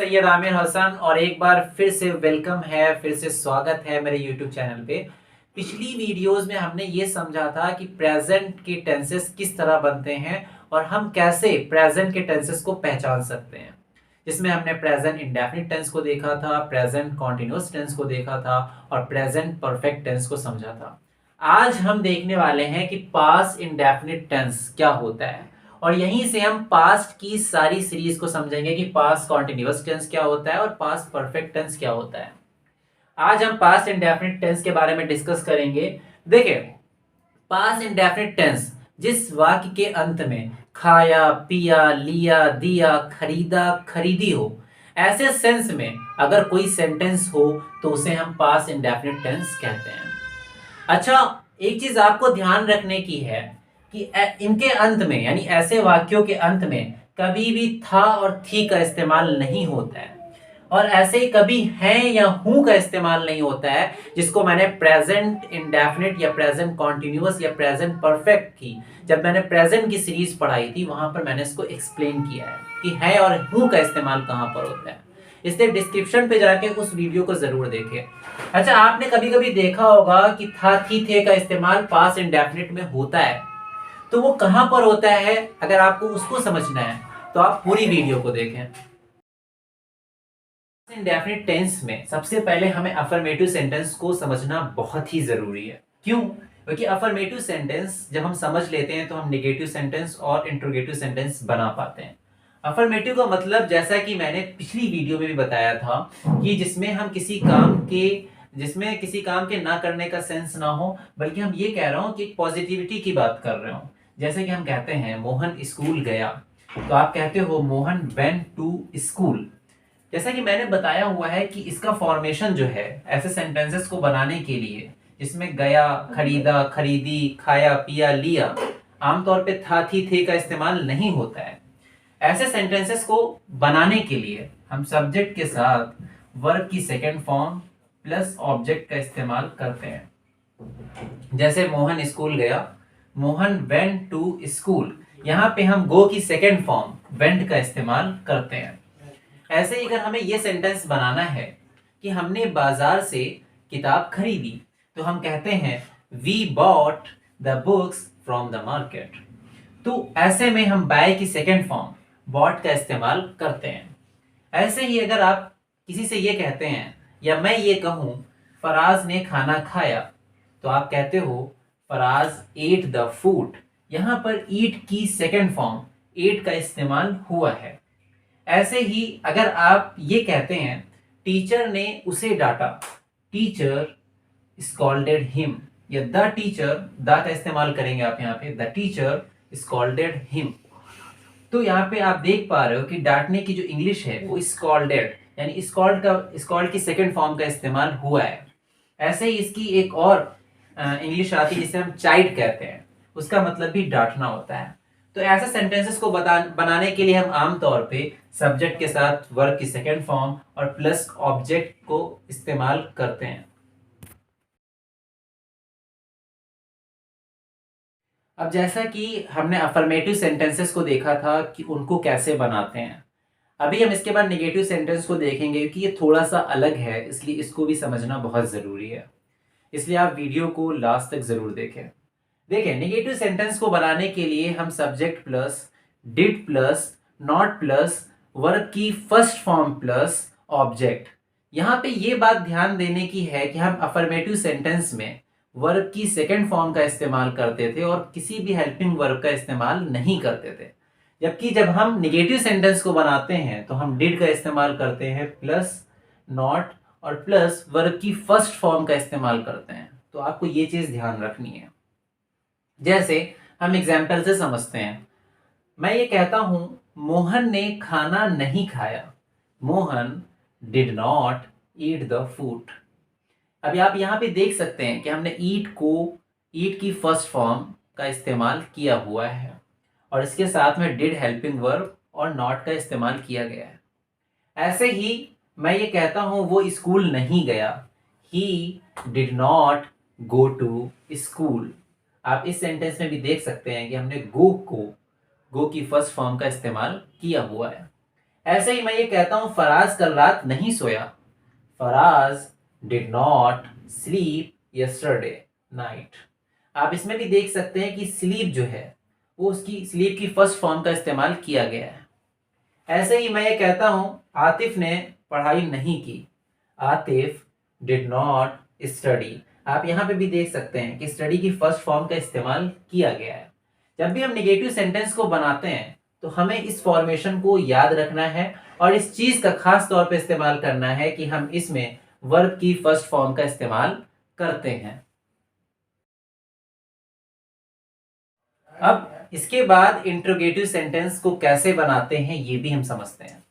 सैयद आमिर हसन और एक बार फिर से वेलकम है, फिर से स्वागत है मेरे यूट्यूब चैनल पे। पिछली वीडियोस में हमने ये समझा था कि प्रेजेंट के टेंसेस किस तरह बनते हैं और हम कैसे प्रेजेंट के टेंसेस को पहचान सकते हैं, जिसमें हमने प्रेजेंट इंडेफिनिट टेंस को देखा था, प्रेजेंट कॉन्टिन्यूअस टेंस को देखा था और प्रेजेंट परफेक्ट टेंस को समझा था। आज हम देखने वाले हैं कि पास्ट इंडेफिनिट टेंस क्या होता है और यहीं से हम पास्ट की सारी सीरीज को समझेंगे कि पास्ट कॉन्टिन्यूअस टेंस क्या होता है और पास्ट परफेक्ट टेंस क्या होता है। आज हम पास्ट इंडेफिनिट टेंस के बारे में डिस्कस करेंगे। देखिए, पास्ट इंडेफिनिट टेंस जिस वाक्य के अंत में खाया, पिया, लिया, दिया, खरीदा, खरीदी हो, ऐसे सेंस में अगर कोई सेंटेंस हो तो उसे हम पास्ट इंडेफिनिट टेंस कहते हैं। अच्छा, एक चीज आपको ध्यान रखने की है कि इनके अंत में यानी ऐसे वाक्यों के अंत में कभी भी था और थी का इस्तेमाल नहीं होता है और ऐसे ही कभी है या हूं का इस्तेमाल नहीं होता है, जिसको मैंने प्रेजेंट इंडेफिनिट या प्रेजेंट कॉन्टिन्यूअस या प्रेजेंट परफेक्ट की जब मैंने प्रेजेंट की सीरीज पढ़ाई थी वहां पर मैंने इसको एक्सप्लेन किया है कि है और हूं का इस्तेमाल कहां पर होता है। इसलिए डिस्क्रिप्शन पे जाके उस वीडियो को जरूर देखें। अच्छा, आपने कभी कभी देखा होगा कि था, थी, थे का इस्तेमाल पास्ट इंडेफिनिट में होता है, तो वो कहां पर होता है? अगर आपको उसको समझना है तो आप पूरी वीडियो को देखें। इंडेफिनिट टेंस में सबसे पहले हमें अफर्मेटिव सेंटेंस को समझना बहुत ही जरूरी है। क्यों? क्योंकि अफर्मेटिव सेंटेंस जब हम समझ लेते हैं तो हम नेगेटिव सेंटेंस और इंट्रोगेटिव सेंटेंस बना पाते हैं। अफर्मेटिव का मतलब, जैसा कि मैंने पिछली वीडियो में भी बताया था, कि जिसमें किसी काम के ना करने का सेंस ना हो, बल्कि हम ये कह रहा हूं कि पॉजिटिविटी की बात कर रहे हो। जैसे कि हम कहते हैं मोहन स्कूल गया, तो आप कहते हो मोहन वेंट टू स्कूल। जैसा कि मैंने बताया हुआ है कि इसका फॉर्मेशन जो है ऐसे सेंटेंसेस को बनाने के लिए, जिसमें गया, खरीदा, खरीदी, खाया, पिया, लिया, आमतौर पे था, थी, थे का इस्तेमाल नहीं होता है। ऐसे सेंटेंसेस को बनाने के लिए हम सब्जेक्ट के साथ वर्ब की सेकेंड फॉर्म प्लस ऑब्जेक्ट का इस्तेमाल करते हैं। जैसे मोहन स्कूल गया, मोहन वेंट टू स्कूल, यहां पे हम गो की सेकेंड फॉर्म वेंट का इस्तेमाल करते हैं। ऐसे ही अगर हमें यह सेंटेंस बनाना है कि हमने बाजार से किताब खरीदी, तो हम कहते हैं we bought the books from the market. तो ऐसे में हम बाय की सेकेंड फॉर्म बॉट का इस्तेमाल करते हैं। ऐसे ही अगर आप किसी से ये कहते हैं या मैं ये कहूं फराज ने खाना खाया, तो आप कहते हो फराज एट द फूड। यहां पर ईट की सेकेंड फॉर्म एट का इस्तेमाल हुआ है। ऐसे ही अगर आप ये कहते हैं टीचर ने उसे डांटा, टीचर स्कॉल्डेड हिम, या द टीचर, द का इस्तेमाल करेंगे आप यहाँ पे, द टीचर स्कॉल्डेड हिम। तो यहाँ पे आप देख पा रहे हो कि डांटने की जो इंग्लिश है वो स्कॉल्डेड, यानी स्कॉल्ड की सेकंड फॉर्म का इस्तेमाल हुआ है। ऐसे ही इसकी एक और इंग्लिश आती है जिसे हम चाइड कहते हैं, उसका मतलब भी डांटना होता है। तो ऐसे सेंटेंसेस को बनाने के लिए हम आमतौर पे सब्जेक्ट के साथ वर्ब की सेकंड फॉर्म और प्लस ऑब्जेक्ट को इस्तेमाल करते हैं। अब जैसा कि हमने अफर्मेटिव सेंटेंसेस को देखा था कि उनको कैसे बनाते हैं, अभी हम इसके बाद नेगेटिव सेंटेंस को देखेंगे कि ये थोड़ा सा अलग है, इसलिए इसको भी समझना बहुत ज़रूरी है। इसलिए आप वीडियो को लास्ट तक ज़रूर देखें। देखिए, नेगेटिव सेंटेंस को बनाने के लिए हम subject plus did plus not plus verb की फर्स्ट फॉर्म प्लस ऑब्जेक्ट। यहाँ पे ये बात ध्यान देने की है कि हम अफर्मेटिव सेंटेंस में वर्ब की सेकेंड फॉर्म का इस्तेमाल करते थे और किसी भी हेल्पिंग वर्ब का इस्तेमाल नहीं करते थे। जबकि जब हम निगेटिव सेंटेंस को बनाते हैं तो हम डिड का इस्तेमाल करते हैं प्लस नॉट और प्लस वर्ब की फर्स्ट फॉर्म का इस्तेमाल करते हैं। तो आपको ये चीज ध्यान रखनी है। जैसे हम एग्जाम्पल से समझते हैं, मैं ये कहता हूं मोहन ने खाना नहीं खाया, Mohan did not eat the food. अभी आप यहाँ पे देख सकते हैं कि हमने ईट की फर्स्ट फॉर्म का इस्तेमाल किया हुआ है और इसके साथ में डिड हेल्पिंग वर्ब और नॉट का इस्तेमाल किया गया है। ऐसे ही मैं ये कहता हूं वो स्कूल नहीं गया, he did not go to school. आप इस सेंटेंस में भी देख सकते हैं कि हमने गो की फर्स्ट फॉर्म का इस्तेमाल किया हुआ है। ऐसे ही मैं ये कहता हूं फराज कल रात नहीं सोया, Faraz did not sleep yesterday night. आप इसमें भी देख सकते हैं कि स्लीप जो है वो उसकी स्लीप की फर्स्ट फॉर्म का इस्तेमाल किया गया है। ऐसे ही मैं ये कहता हूं आतिफ ने पढ़ाई नहीं की, आतिफ डिड नॉट स्टडी। आप यहां पे भी देख सकते हैं कि स्टडी की फर्स्ट फॉर्म का इस्तेमाल किया गया है। जब भी हम निगेटिव सेंटेंस को बनाते हैं तो हमें इस फॉर्मेशन को याद रखना है और इस चीज का खास तौर पे इस्तेमाल करना है कि हम इसमें वर्ब की फर्स्ट फॉर्म का इस्तेमाल करते हैं। अब इसके बाद इंट्रोगेटिव सेंटेंस को कैसे बनाते हैं ये भी हम समझते हैं।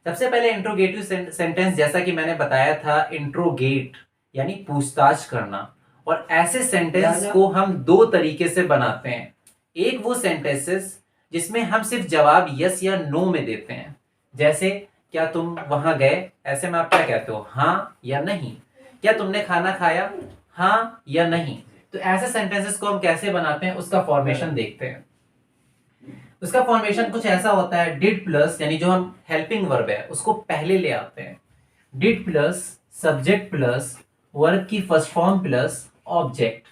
सबसे पहले इंट्रोगेटिव सेंटेंस, जैसा कि मैंने बताया था, इंट्रोगेट यानी पूछताछ करना। और ऐसे सेंटेंस को हम दो तरीके से बनाते हैं। एक वो सेंटेंसेस जिसमें हम सिर्फ जवाब यस या नो में देते हैं, जैसे क्या तुम वहां गए, ऐसे में आप क्या कहते हो, हाँ या नहीं। क्या तुमने खाना खाया, हाँ या नहीं। तो ऐसे सेंटेंसेस को हम कैसे बनाते हैं उसका फॉर्मेशन देखते हैं। उसका फॉर्मेशन कुछ ऐसा होता है, डिड प्लस, यानी जो हम हेल्पिंग वर्ब है उसको पहले ले आते हैं, did plus subject plus verb की फर्स्ट फॉर्म प्लस ऑब्जेक्ट।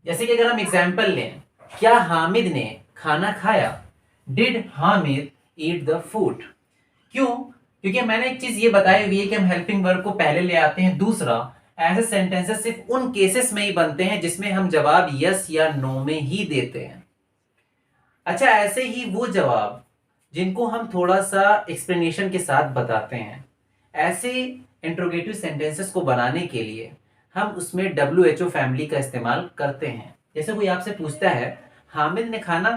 जैसे कि अगर हम एग्जांपल लें, क्या हामिद ने खाना खाया, did Hamid eat the food. क्यों? क्योंकि मैंने एक चीज ये बताई हुई है कि हम हेल्पिंग वर्ब को पहले ले आते हैं। दूसरा, ऐसे सेंटेंसेस सिर्फ उन केसेस में ही बनते हैं जिसमें हम जवाब यस या नो में ही देते हैं। अच्छा, ऐसे ही वो जवाब जिनको हम थोड़ा सा एक्सप्लेनेशन के साथ बताते हैं, ऐसे इंट्रोगेटिव सेंटेंसेस को बनाने के लिए हम उसमें WHO फैमिली का इस्तेमाल करते हैं। जैसे कोई आपसे पूछता है हामिद ने खाना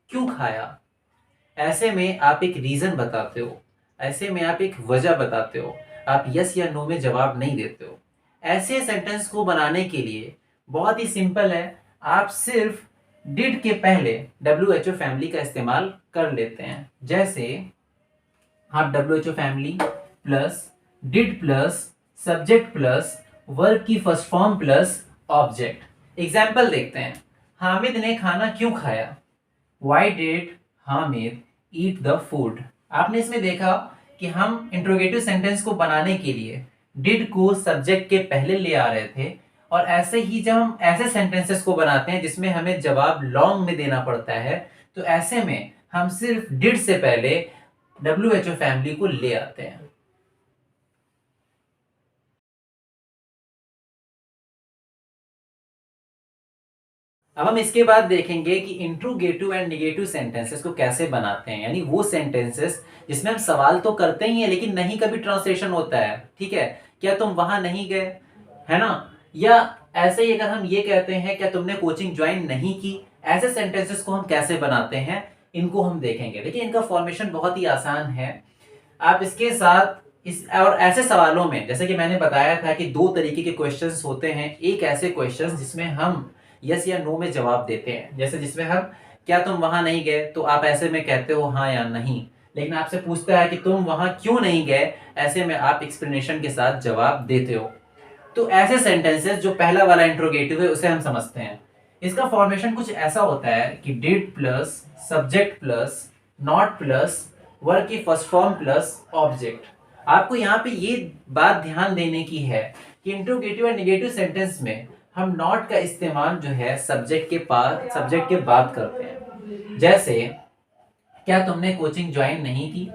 क्यों खाया, ऐसे में आप एक रीजन बताते हो, ऐसे में आप एक वजह बताते हो, आप यस या नो में जवाब नहीं देते हो। ऐसे सेंटेंस को बनाने के लिए बहुत ही सिंपल है, आप सिर्फ डिड के पहले WHO फैमिली का इस्तेमाल कर लेते हैं। जैसे आप WHO family plus did plus subject plus verb की first form plus object. Example देखते हैं, हामिद ने खाना क्यों खाया, why did Hamid eat the food. आपने इसमें देखा कि हम इंट्रोगेटिव सेंटेंस को बनाने के लिए डिड को सब्जेक्ट के पहले ले आ रहे थे, और ऐसे ही जब हम ऐसे सेंटेंसेस को बनाते हैं जिसमें हमें जवाब लॉन्ग में देना पड़ता है, तो ऐसे में हम सिर्फ डिड से पहले WHO फैमिली को ले आते हैं। अब हम इसके बाद देखेंगे कि इंट्रोगेटिव एंड निगेटिव सेंटेंसेस को कैसे बनाते हैं, यानी वो सेंटेंसेस जिसमें हम सवाल तो करते ही हैं लेकिन नहीं कभी ट्रांसलेशन होता है। ठीक है, क्या तुम वहां नहीं गए, है ना। या ऐसे ही अगर हम ये कहते हैं क्या तुमने कोचिंग ज्वाइन नहीं की, ऐसे सेंटेंसेस को हम कैसे बनाते हैं इनको हम देखेंगे। देखिए, इनका फॉर्मेशन बहुत ही आसान है। आप इसके साथ इस और ऐसे सवालों में, जैसे कि मैंने बताया था कि दो तरीके के क्वेश्चंस होते हैं। एक ऐसे क्वेश्चंस जिसमें हम यस या नो में जवाब देते हैं, जैसे जिसमें हम क्या तुम वहां नहीं गए, तो आप ऐसे में कहते हो हाँ या नहीं। लेकिन आपसे पूछता है कि तुम वहां क्यों नहीं गए, ऐसे में आप एक्सप्लेनेशन के साथ जवाब देते हो। तो ऐसे सेंटेंसेस, जो पहला वाला इंट्रोगेटिव है उसे हम समझते हैं। इसका फॉर्मेशन कुछ ऐसा होता है कि did plus subject plus not plus verb की फर्स्ट फॉर्म प्लस ऑब्जेक्ट। आपको यहाँ पे ये बात ध्यान देने की है कि इंट्रोगेटिव और नेगेटिव सेंटेंस में हम नॉट का इस्तेमाल जो है सब्जेक्ट के बाद करते हैं। जैसे क्या तुमने कोचिंग ज्वाइन नहीं की,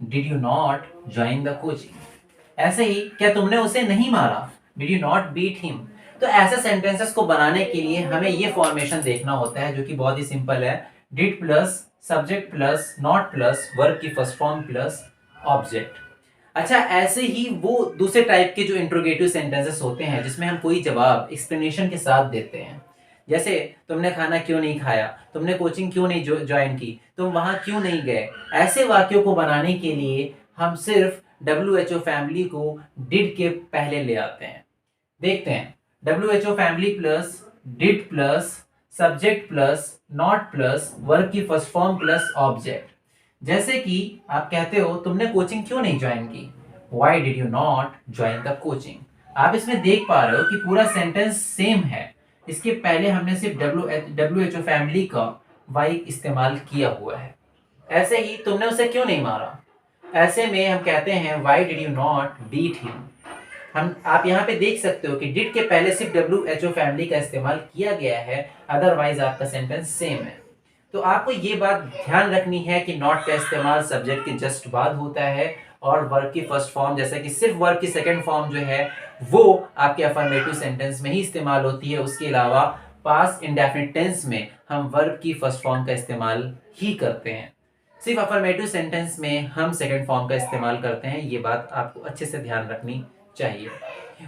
did you not join the coaching. ऐसे ही क्या तुमने उसे नहीं मारा, did you not beat him. तो ऐसे सेंटेंसेस को बनाने के लिए हमें ये फॉर्मेशन देखना होता है, जो कि बहुत ही सिंपल है, did plus subject plus not plus verb की फर्स्ट फॉर्म प्लस ऑब्जेक्ट। अच्छा, ऐसे ही वो दूसरे टाइप के जो इंट्रोगेटिव सेंटेंसेस होते हैं जिसमें हम कोई जवाब एक्सप्लेनेशन के साथ देते हैं, जैसे तुमने खाना क्यों नहीं खाया, तुमने कोचिंग क्यों नहीं ज्वाइन की, तुम वहां क्यों नहीं गए। ऐसे वाक्यों को बनाने के लिए हम सिर्फ WHO फैमिली को डिड के पहले ले आते हैं। देखते हैं, WHO family plus did plus subject plus not plus verb की फर्स्ट फॉर्म प्लस ऑब्जेक्ट। जैसे कि आप कहते हो तुमने कोचिंग क्यों नहीं ज्वाइन की, why did you not join the coaching. आप इसमें देख पा रहे हो कि पूरा सेंटेंस सेम है, इसके पहले हमने सिर्फ WHO फैमिली का वाई इस्तेमाल किया हुआ है। ऐसे ही तुमने उसे क्यों नहीं मारा, ऐसे में हम कहते हैं why did you not beat him. हम आप यहाँ पे देख सकते हो कि डिड के पहले सिर्फ WHO फैमिली का इस्तेमाल किया गया है, अदरवाइज आपका सेंटेंस सेम है। तो आपको ये बात ध्यान रखनी है कि नॉट का इस्तेमाल सब्जेक्ट के जस्ट बाद होता है और वर्ब की फर्स्ट फॉर्म, जैसा कि सिर्फ वर्ब की सेकंड फॉर्म जो है वो आपके अफर्मेटिव सेंटेंस में ही इस्तेमाल होती है। उसके अलावा पास्ट इंडेफिनिट टेंस में हम वर्ब की फर्स्ट फॉर्म का इस्तेमाल ही करते हैं। सिर्फ अफर्मेटिव सेंटेंस में हम सेकंड फॉर्म का इस्तेमाल करते हैं। ये बात आपको अच्छे से ध्यान रखनी चाहिए।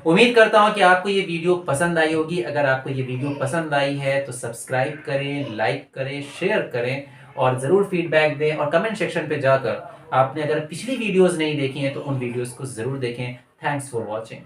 उम्मीद करता हूं कि आपको ये वीडियो पसंद आई होगी। अगर आपको ये वीडियो पसंद आई है तो सब्सक्राइब करें, लाइक करें, शेयर करें और ज़रूर फीडबैक दें। और कमेंट सेक्शन पे जाकर आपने अगर पिछली वीडियोस नहीं देखी हैं तो उन वीडियोस को ज़रूर देखें। Thanks for watching.